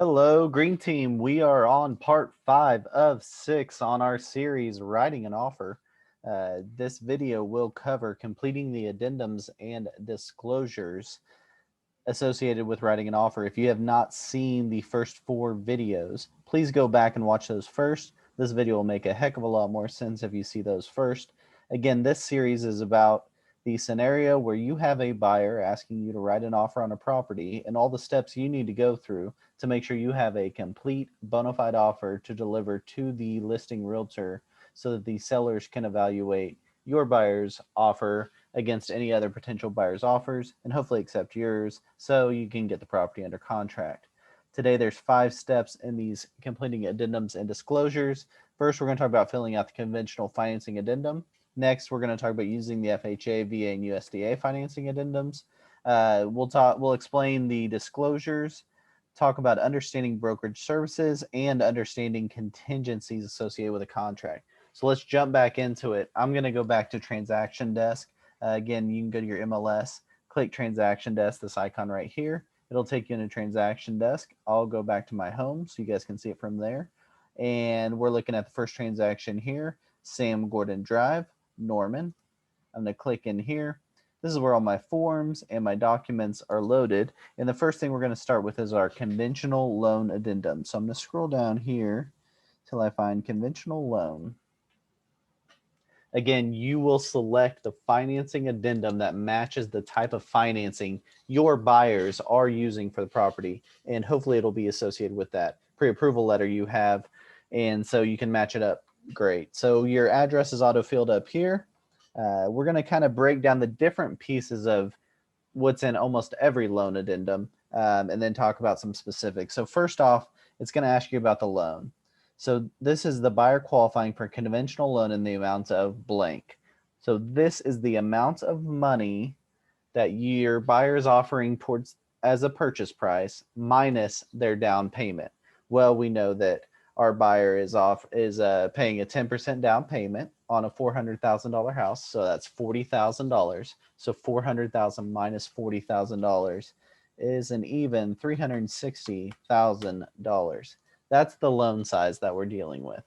Hello, Green Team. We are on part 5 of 6 on our series, Writing an Offer. This video will cover completing the addendums and disclosures associated with writing an offer. If you have not seen the first 4 videos, please go back and watch those first. This video will make a heck of a lot more sense if you see those first. Again, this series is about the scenario where you have a buyer asking you to write an offer on a property and all the steps you need to go through to make sure you have a complete bona fide offer to deliver to the listing realtor so that the sellers can evaluate your buyer's offer against any other potential buyer's offers and hopefully accept yours so you can get the property under contract. Today, there's 5 steps in these completing addendums and disclosures. First, we're going to talk about filling out the conventional financing addendum. Next, we're going to talk about using the FHA, VA, and USDA financing addendums. We'll explain the disclosures, talk about understanding brokerage services, and understanding contingencies associated with a contract. So let's jump back into it. I'm going to go back to Transaction Desk. Again, you can go to your MLS, click Transaction Desk, this icon right here. It'll take you into Transaction Desk. I'll go back to my home so you guys can see it from there. And we're looking at the first transaction here, Sam Gordon Drive, Norman. I'm going to click in here. This is where all my forms and my documents are loaded. And the first thing we're going to start with is our conventional loan addendum. So I'm going to scroll down here till I find conventional loan. Again, you will select the financing addendum that matches the type of financing your buyers are using for the property. And hopefully it'll be associated with that pre-approval letter you have. And so you can match it up. Great. So your address is auto-filled up here. We're going to kind of break down the different pieces of what's in almost every loan addendum and then talk about some specifics. So first off, it's going to ask you about the loan. So this is the buyer qualifying for a conventional loan in the amount of blank. So this is the amount of money that your buyer is offering towards as a purchase price minus their down payment. Well, we know that our buyer is paying a 10% down payment on a $400,000 house, so that's $40,000. So $400,000 minus $40,000 is an even $360,000. That's the loan size that we're dealing with.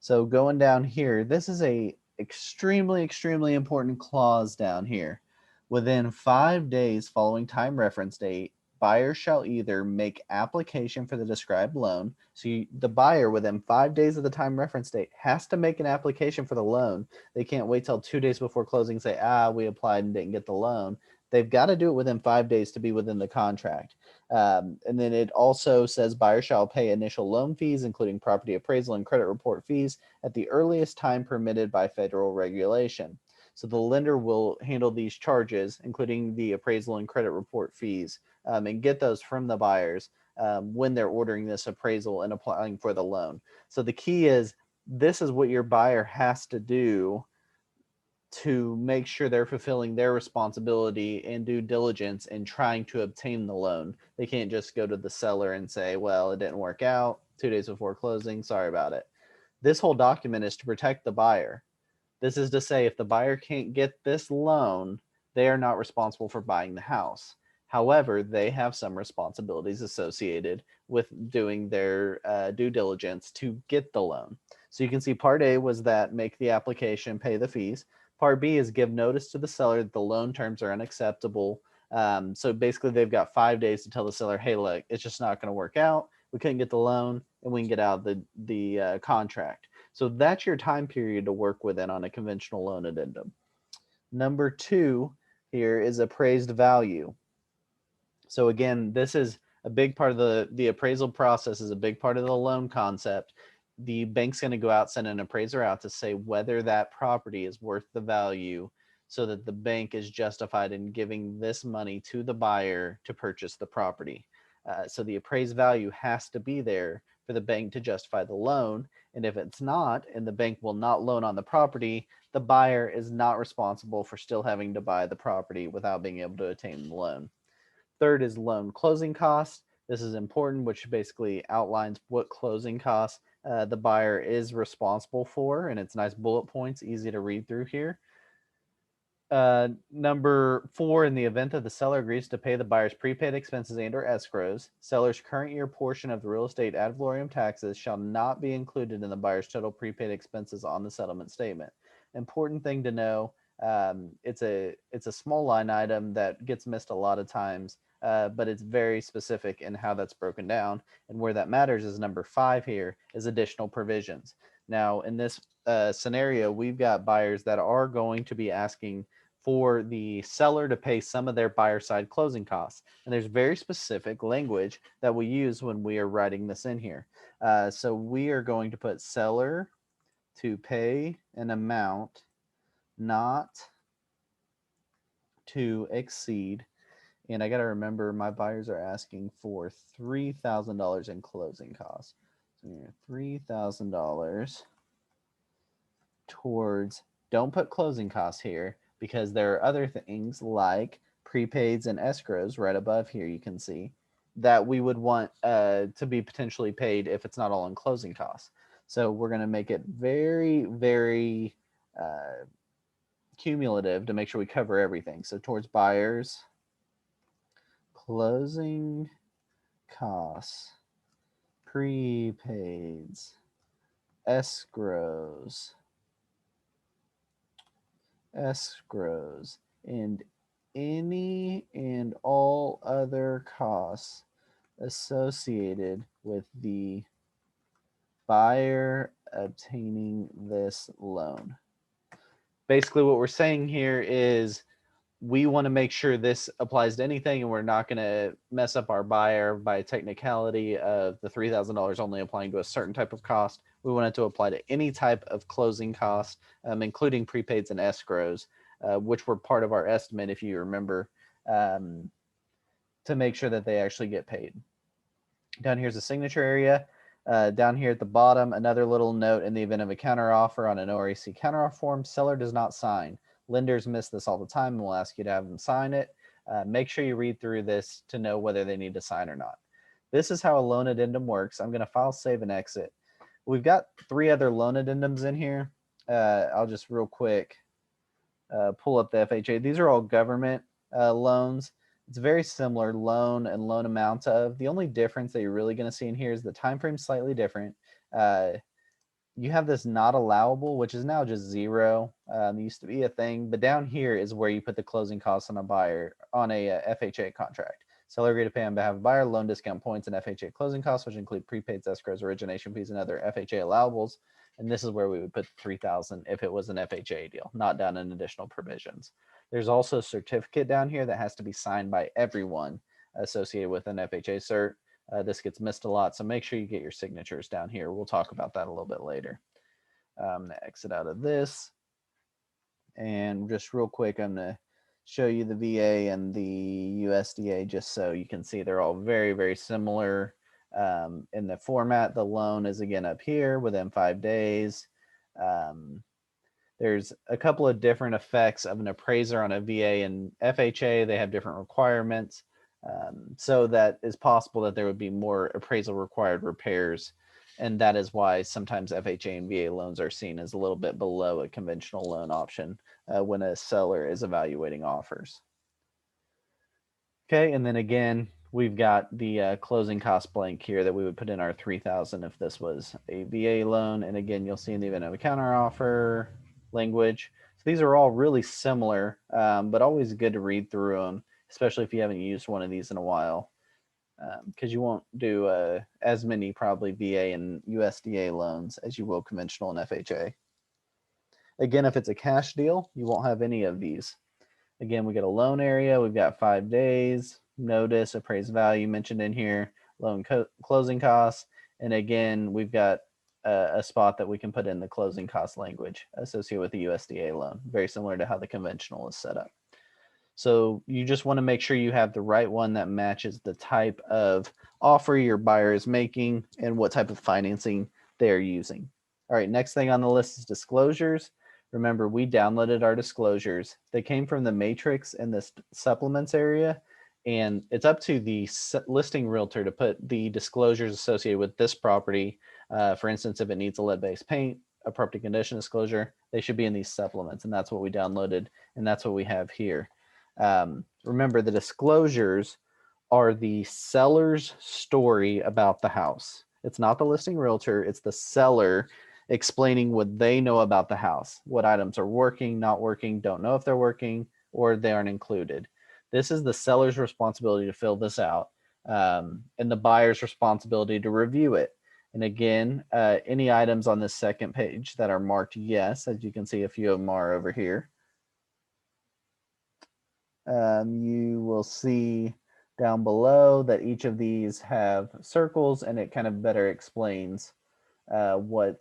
So going down here, this is a extremely important clause down here. Within 5 days following time reference date, buyer shall either make application for the described loan. So the buyer within 5 days of the time reference date has to make an application for the loan. They can't wait till 2 days before closing and say, we applied and didn't get the loan. They've got to do it within 5 days to be within the contract. And then it also says buyer shall pay initial loan fees, including property appraisal and credit report fees, at the earliest time permitted by federal regulation. So the lender will handle these charges, including the appraisal and credit report fees, and get those from the buyers when they're ordering this appraisal and applying for the loan. So the key is this is what your buyer has to do to make sure they're fulfilling their responsibility and due diligence in trying to obtain the loan. They can't just go to the seller and say, well, it didn't work out 2 days before closing. Sorry about it. This whole document is to protect the buyer. This is to say if the buyer can't get this loan, they are not responsible for buying the house. However, they have some responsibilities associated with doing their due diligence to get the loan. So you can see part A was that make the application, pay the fees. Part B is give notice to the seller that the loan terms are unacceptable. So basically they've got 5 days to tell the seller, hey, look, it's just not going to work out. We couldn't get the loan and we can get out of the contract. So that's your time period to work within on a conventional loan addendum. Number 2 here is appraised value. So again, this is a big part of the appraisal process, is a big part of the loan concept. The bank's going to go out, send an appraiser out to say whether that property is worth the value so that the bank is justified in giving this money to the buyer to purchase the property. So the appraised value has to be there for the bank to justify the loan. And if it's not, and the bank will not loan on the property, the buyer is not responsible for still having to buy the property without being able to attain the loan. Third is loan closing costs. This is important, which basically outlines what closing costs the buyer is responsible for, and it's nice bullet points, easy to read through here. Number 4, in the event that the seller agrees to pay the buyer's prepaid expenses and or escrows, seller's current year portion of the real estate ad valorem taxes shall not be included in the buyer's total prepaid expenses on the settlement statement. Important thing to know, it's a small line item that gets missed a lot of times, but it's very specific in how that's broken down. And where that matters is number 5 here is additional provisions. Now, in this scenario, we've got buyers that are going to be asking for the seller to pay some of their buyer side closing costs. And there's very specific language that we use when we are writing this in here. So we are going to put seller to pay an amount not to exceed. And I got to remember my buyers are asking for $3,000 in closing costs. So $3,000 towards, don't put closing costs here, because there are other things like prepaids and escrows right above here, you can see, that we would want to be potentially paid if it's not all in closing costs. So we're going to make it very, very cumulative to make sure we cover everything. So towards buyers, closing costs, prepaids, escrows, and any and all other costs associated with the buyer obtaining this loan. Basically, what we're saying here is we want to make sure this applies to anything, and we're not going to mess up our buyer by a technicality of the $3,000 only applying to a certain type of cost. We want it to apply to any type of closing cost, including prepaids and escrows, which were part of our estimate, if you remember, to make sure that they actually get paid. Down here's the signature area. Down here at the bottom, another little note: in the event of a counteroffer on an ORAC counteroffer form, seller does not sign. Lenders miss this all the time, and we'll ask you to have them sign it. Make sure you read through this to know whether they need to sign or not. This is how a loan addendum works. I'm going to file, save, and exit. We've got 3 other loan addendums in here. I'll just real quick pull up the FHA. These are all government loans. It's very similar, loan and loan amount of. The only difference that you're really going to see in here is the time frame slightly different. You have this not allowable, which is now just 0. It used to be a thing, but down here is where you put the closing costs on a buyer on a FHA contract. Seller agree to pay on behalf of buyer loan discount points and FHA closing costs, which include prepaids, escrows, origination fees, and other FHA allowables. And this is where we would put $3,000 if it was an FHA deal, not down in additional provisions. There's also a certificate down here that has to be signed by everyone associated with an FHA cert. This gets missed a lot, so make sure you get your signatures down here. We'll talk about that a little bit later. I'm going to exit out of this. And just real quick, I'm going to show you the VA and the USDA just so you can see they're all very, very similar in the format. The loan is again up here within 5 days. There's a couple of different effects of an appraiser on a VA and FHA. They have different requirements. So that is possible that there would be more appraisal required repairs. And that is why sometimes FHA and VA loans are seen as a little bit below a conventional loan option when a seller is evaluating offers. Okay, and then again, we've got the closing cost blank here that we would put in our $3,000 if this was a VA loan. And again, you'll see in the event of a counteroffer language. So these are all really similar, but always good to read through them, especially if you haven't used one of these in a while, because you won't do as many probably VA and USDA loans as you will conventional and FHA. Again, if it's a cash deal, you won't have any of these. Again, we get a loan area. We've got 5 days, notice, appraised value mentioned in here, loan closing costs. And again, we've got a spot that we can put in the closing cost language associated with the USDA loan, very similar to how the conventional is set up. So you just want to make sure you have the right one that matches the type of offer your buyer is making and what type of financing they're using. All right, next thing on the list is disclosures. Remember, we downloaded our disclosures. They came from the matrix in this supplements area, and it's up to the listing realtor to put the disclosures associated with this property. For instance, if it needs a lead-based paint a property condition disclosure, they should be in these supplements, and that's what we downloaded, and that's what we have here. Remember, the disclosures are the seller's story about the house. It's not the listing realtor, it's the seller explaining what they know about the house, what items are working, not working, don't know if they're working, or they aren't included. This is the seller's responsibility to fill this out, and the buyer's responsibility to review it. And again, any items on this second page that are marked yes, as you can see, a few of them are over here. You will see down below that each of these have circles, and it kind of better explains why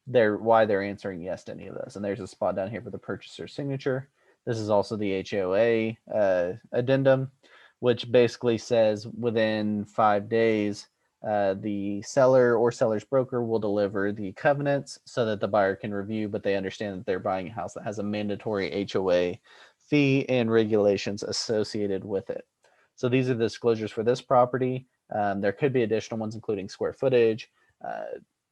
they're answering yes to any of those. And there's a spot down here for the purchaser's signature. This is also the HOA addendum, which basically says within 5 days, the seller or seller's broker will deliver the covenants so that the buyer can review, but they understand that they're buying a house that has a mandatory HOA fee and regulations associated with it. So these are the disclosures for this property. There could be additional ones, including square footage,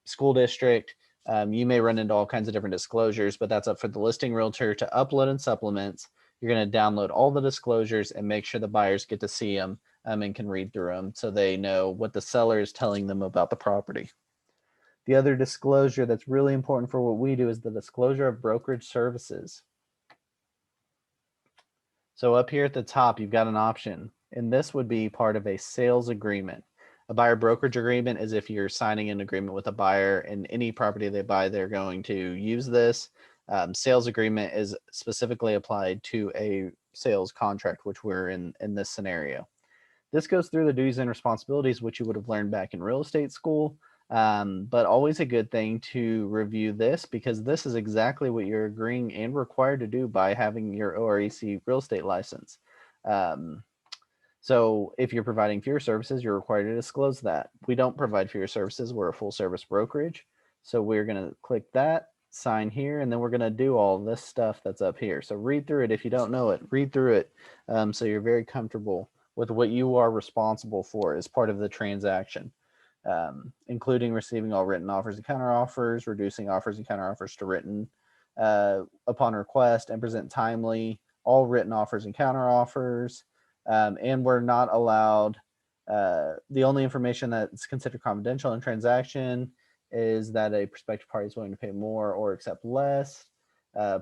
school district. You may run into all kinds of different disclosures, but that's up for the listing realtor to upload in supplements. You're going to download all the disclosures and make sure the buyers get to see them and can read through them so they know what the seller is telling them about the property. The other disclosure that's really important for what we do is the disclosure of brokerage services. So up here at the top, you've got an option, and this would be part of a sales agreement. A buyer brokerage agreement is if you're signing an agreement with a buyer and any property they buy, they're going to use this. Sales agreement is specifically applied to a sales contract, which we're in this scenario. This goes through the duties and responsibilities, which you would have learned back in real estate school, but always a good thing to review this because this is exactly what you're agreeing and required to do by having your OREC real estate license. So if you're providing fee services, you're required to disclose that. We don't provide fee services. We're a full service brokerage. So we're going to click that, sign here, and then we're going to do all this stuff that's up here. So read through it. If you don't know it, read through it so you're very comfortable with what you are responsible for as part of the transaction, including receiving all written offers and counteroffers, reducing offers and counteroffers to written upon request, and present timely all written offers and counteroffers. And we're not allowed, the only information that's considered confidential in transaction is that a prospective party is willing to pay more or accept less.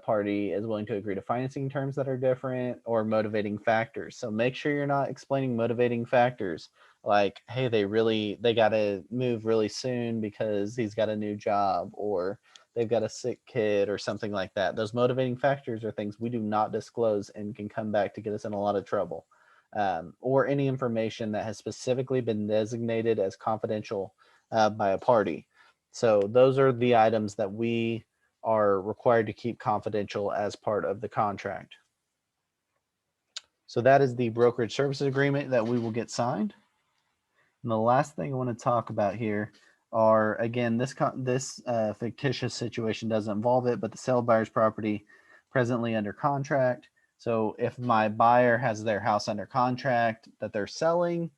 Party is willing to agree to financing terms that are different, or motivating factors. So make sure you're not explaining motivating factors like, hey, they got to move really soon because he's got a new job, or they've got a sick kid or something like that. Those motivating factors are things we do not disclose and can come back to get us in a lot of trouble. Or any information that has specifically been designated as confidential by a party. So those are the items that we are required to keep confidential as part of the contract. So that is the brokerage services agreement that we will get signed. And the last thing I want to talk about here are, again, this fictitious situation doesn't involve it, but the sale of buyer's property presently under contract. So if my buyer has their house under contract that they're selling,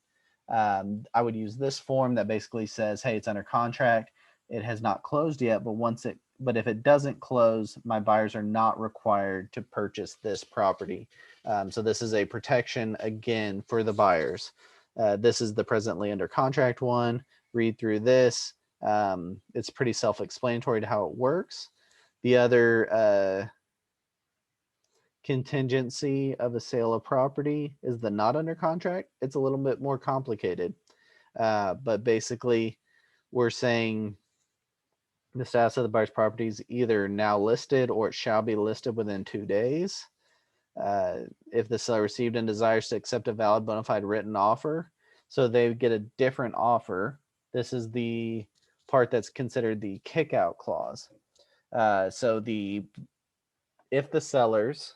I would use this form that basically says, hey, it's under contract. It has not closed yet, but if it doesn't close, my buyers are not required to purchase this property. So this is a protection, again, for the buyers. This is the presently under contract one. Read through this. It's pretty self-explanatory to how it works. The other contingency of a sale of property is the not under contract. It's a little bit more complicated. But basically, we're saying the status of the buyer's property is either now listed or it shall be listed within 2 days. If the seller received and desires to accept a valid bona fide written offer, so they get a different offer. This is the part that's considered the kick-out clause. If the sellers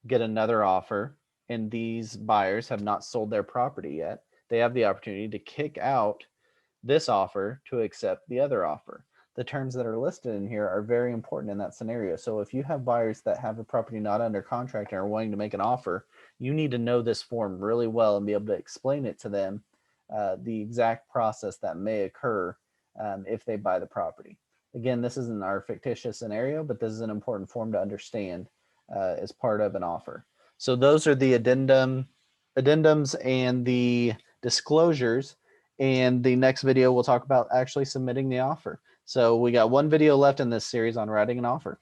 get another offer and these buyers have not sold their property yet, they have the opportunity to kick out this offer to accept the other offer. The terms that are listed in here are very important in that scenario. So if you have buyers that have a property not under contract and are wanting to make an offer, you need to know this form really well and be able to explain it to them, the exact process that may occur if they buy the property. Again, this isn't our fictitious scenario, but this is an important form to understand as part of an offer. So those are the addendums and the disclosures. And the next video, we'll talk about actually submitting the offer. So we got one video left in this series on writing an offer.